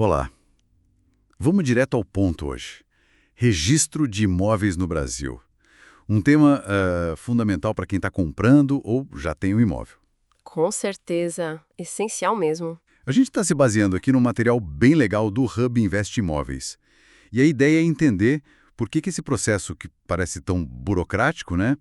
Olá, vamos direto ao ponto hoje. Registro de imóveis no Brasil. Um tema fundamental para quem está comprando ou já tem um imóvel. Com certeza, essencial mesmo. A gente está se baseando aqui num material bem legal do Hub Invest Imóveis. E a ideia é entender por que esse processo, que parece tão burocrático, né,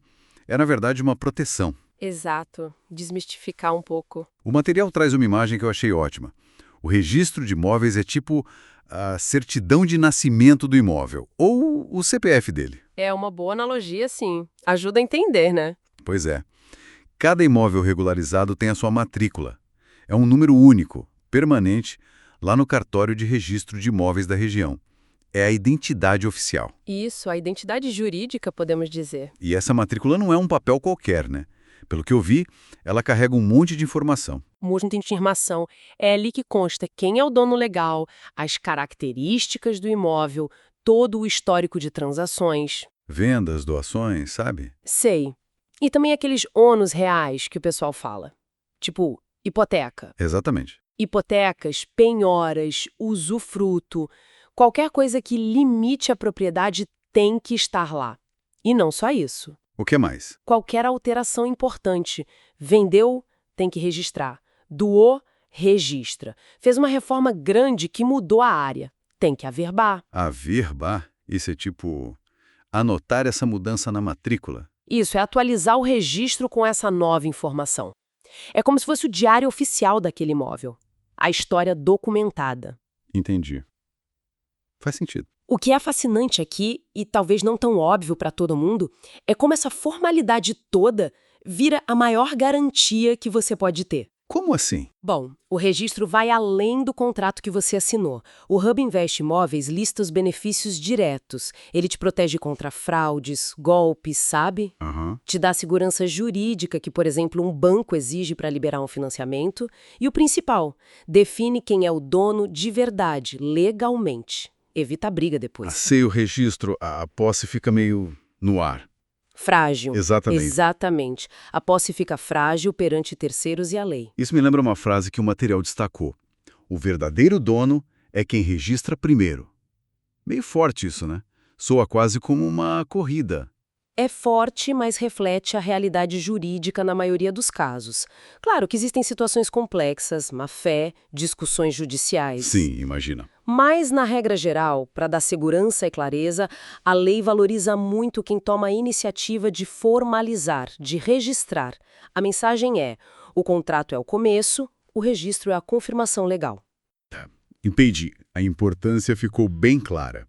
é na verdade uma proteção. Exato, desmistificar um pouco. O material traz uma imagem que eu achei ótima. O registro de imóveis é tipo a certidão de nascimento do imóvel, ou o CPF dele. É uma boa analogia, sim. Ajuda a entender, né? Pois é. Cada imóvel regularizado tem a sua matrícula. É um número único, permanente, lá no cartório de registro de imóveis da região. É a identidade oficial. Isso, a identidade jurídica, podemos dizer. E essa matrícula não é um papel qualquer, né? Pelo que eu vi, ela carrega um monte de informação. Muita informação. É ali que consta quem é o dono legal, as características do imóvel, todo o histórico de transações. Vendas, doações, sabe? Sei. E também aqueles ônus reais que o pessoal fala. Tipo, hipoteca. Exatamente. Hipotecas, penhoras, usufruto, qualquer coisa que limite a propriedade tem que estar lá. E não só isso. O que mais? Qualquer alteração importante. Vendeu, tem que registrar. Doou, registra. Fez uma reforma grande que mudou a área. Tem que averbar. Averbar? Isso é tipo anotar essa mudança na matrícula. Isso é atualizar o registro com essa nova informação. É como se fosse o diário oficial daquele imóvel. A história documentada. Entendi. Faz sentido. O que é fascinante aqui, e talvez não tão óbvio para todo mundo, é como essa formalidade toda vira a maior garantia que você pode ter. Como assim? Bom, o registro vai além do contrato que você assinou. O Hub Invest Imóveis lista os benefícios diretos. Ele te protege contra fraudes, golpes, sabe? Aham. Te dá segurança jurídica que, por exemplo, um banco exige para liberar um financiamento. E o principal, define quem é o dono de verdade, legalmente. Evita a briga depois. Sem o registro, a posse fica meio no ar. Frágil. Exatamente. Exatamente. A posse fica frágil perante terceiros e a lei. Isso me lembra uma frase que o material destacou. O verdadeiro dono é quem registra primeiro. Meio forte isso, né? Soa quase como uma corrida. É forte, mas reflete a realidade jurídica na maioria dos casos. Claro que existem situações complexas, má-fé, discussões judiciais. Sim, imagina. Mas, na regra geral, para dar segurança e clareza, a lei valoriza muito quem toma a iniciativa de formalizar, de registrar. A mensagem é: o contrato é o começo, o registro é a confirmação legal. Entendi. A importância ficou bem clara.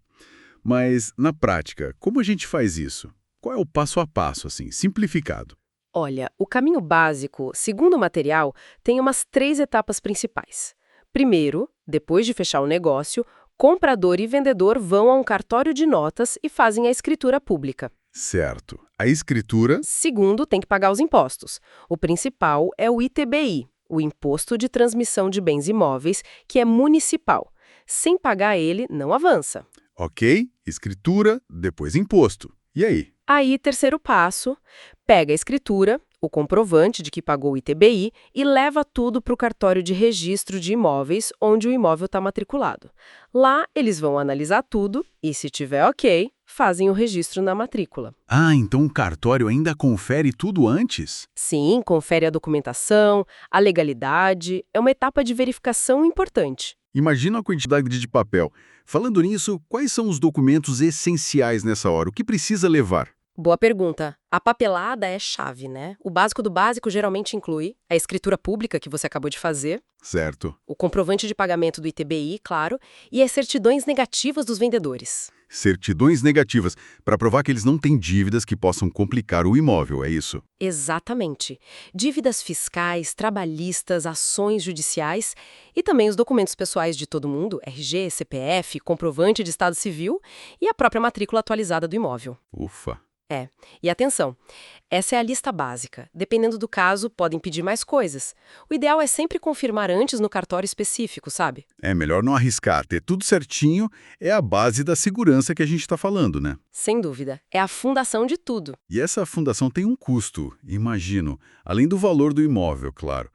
Mas, na prática, como a gente faz isso? Qual é o passo a passo, assim, simplificado? Olha, o caminho básico, segundo o material, tem umas 3 etapas principais. Primeiro, depois de fechar o negócio, comprador e vendedor vão a um cartório de notas e fazem a escritura pública. Certo. A escritura. Segundo, tem que pagar os impostos. O principal é o ITBI, o Imposto de Transmissão de Bens Imóveis, que é municipal. Sem pagar ele, não avança. Ok, escritura, depois imposto. E aí? Aí, terceiro passo, pega a escritura, o comprovante de que pagou o ITBI e leva tudo para o cartório de registro de imóveis, onde o imóvel está matriculado. Lá, eles vão analisar tudo e, se tiver ok, fazem o registro na matrícula. Ah, então o cartório ainda confere tudo antes? Sim, confere a documentação, a legalidade, é uma etapa de verificação importante. Imagina a quantidade de papel. Falando nisso, quais são os documentos essenciais nessa hora? O que precisa levar? Boa pergunta. A papelada é chave, né? O básico do básico geralmente inclui a escritura pública que você acabou de fazer, Certo. o comprovante de pagamento do ITBI, claro, e as certidões negativas dos vendedores. Certidões negativas, para provar que eles não têm dívidas que possam complicar o imóvel, é isso? Exatamente. Dívidas fiscais, trabalhistas, ações judiciais e também os documentos pessoais de todo mundo, RG, CPF, comprovante de estado civil e a própria matrícula atualizada do imóvel. Ufa. E atenção, essa é a lista básica. Dependendo do caso, podem pedir mais coisas. O ideal é sempre confirmar antes no cartório específico, sabe? É melhor não arriscar, ter tudo certinho é a base da segurança que a gente está falando, né? Sem dúvida. É a fundação de tudo. E essa fundação tem um custo, imagino, além do valor do imóvel, claro.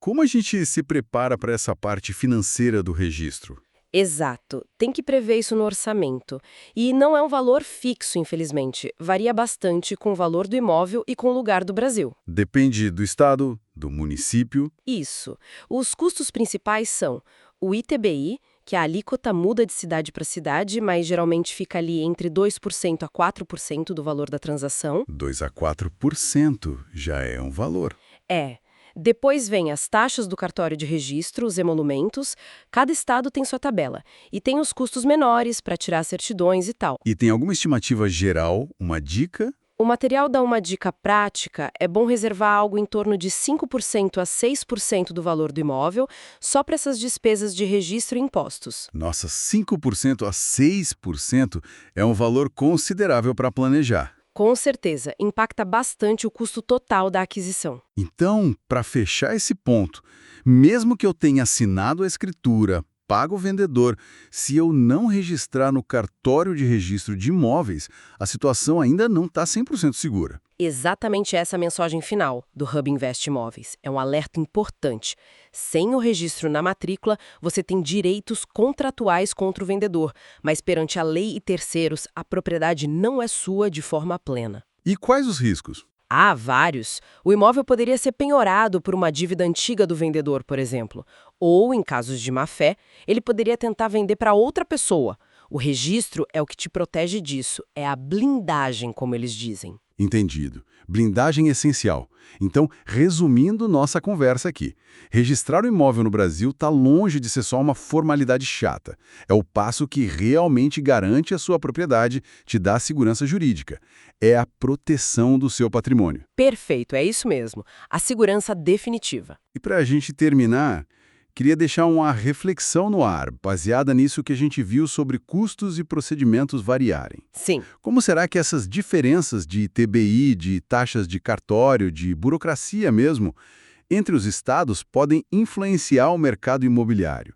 Como a gente se prepara para essa parte financeira do registro? Exato, tem que prever isso no orçamento. E não é um valor fixo, infelizmente. Varia bastante com o valor do imóvel e com o lugar do Brasil. Depende do estado, do município. Isso. Os custos principais são o ITBI, que a alíquota muda de cidade para cidade, mas geralmente fica ali entre 2% a 4% do valor da transação. 2 a 4% já é um valor. É. Depois vem as taxas do cartório de registro, os emolumentos. Cada estado tem sua tabela. E tem os custos menores para tirar certidões e tal. E tem alguma estimativa geral, uma dica? O material dá uma dica prática, é bom reservar algo em torno de 5% a 6% do valor do imóvel, só para essas despesas de registro e impostos. Nossa, 5% a 6% é um valor considerável para planejar. Com certeza, impacta bastante o custo total da aquisição. Então, para fechar esse ponto, mesmo que eu tenha assinado a escritura, pago o vendedor, se eu não registrar no cartório de registro de imóveis, a situação ainda não está 100% segura. Exatamente essa a mensagem final do Hub Invest Imóveis. É um alerta importante. Sem o registro na matrícula, você tem direitos contratuais contra o vendedor, mas perante a lei e terceiros, a propriedade não é sua de forma plena. E quais os riscos? Há vários. O imóvel poderia ser penhorado por uma dívida antiga do vendedor, por exemplo. Ou, em casos de má-fé, ele poderia tentar vender para outra pessoa. O registro é o que te protege disso, é a blindagem, como eles dizem. Entendido. Blindagem essencial. Então, resumindo nossa conversa aqui, registrar o imóvel no Brasil está longe de ser só uma formalidade chata. É o passo que realmente garante a sua propriedade, te dá segurança jurídica. É a proteção do seu patrimônio. Perfeito, é isso mesmo. A segurança definitiva. E para a gente terminar, queria deixar uma reflexão no ar, baseada nisso que a gente viu sobre custos e procedimentos variarem. Sim. Como será que essas diferenças de ITBI, de taxas de cartório, de burocracia mesmo, entre os estados podem influenciar o mercado imobiliário?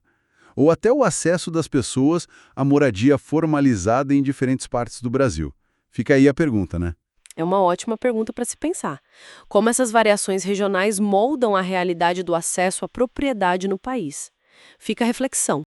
Ou até o acesso das pessoas à moradia formalizada em diferentes partes do Brasil? Fica aí a pergunta, né? É uma ótima pergunta para se pensar. Como essas variações regionais moldam a realidade do acesso à propriedade no país? Fica a reflexão.